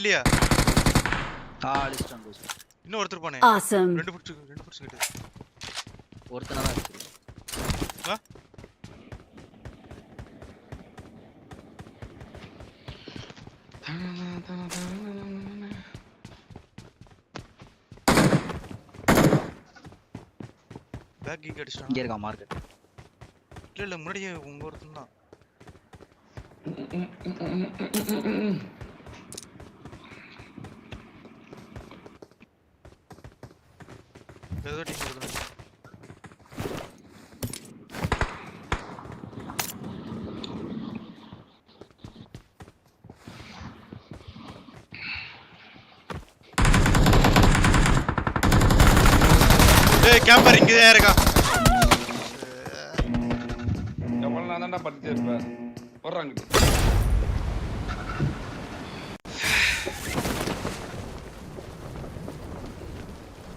இல்லையா? அடிச்சிட்டான் கோஸ். இன்னும் ஒருத்தர் போனே. Awesome. ரெண்டு புடிச்சு கிட்ட. ஒருத்தனா தான் இருக்கு. வா. பேக் கீ அடிச்சான். இங்க இருக்கா மார்க்கெட். இல்ல முன்னாடியே உங்க ஒருத்தன் தான். ஏதோ டீம் வருது. டேய் கேம்பர் இங்க தான் இருக்கா. எவ்வளவு நான் தான்டா படுத்தே இருப்பேன். போறாங்க.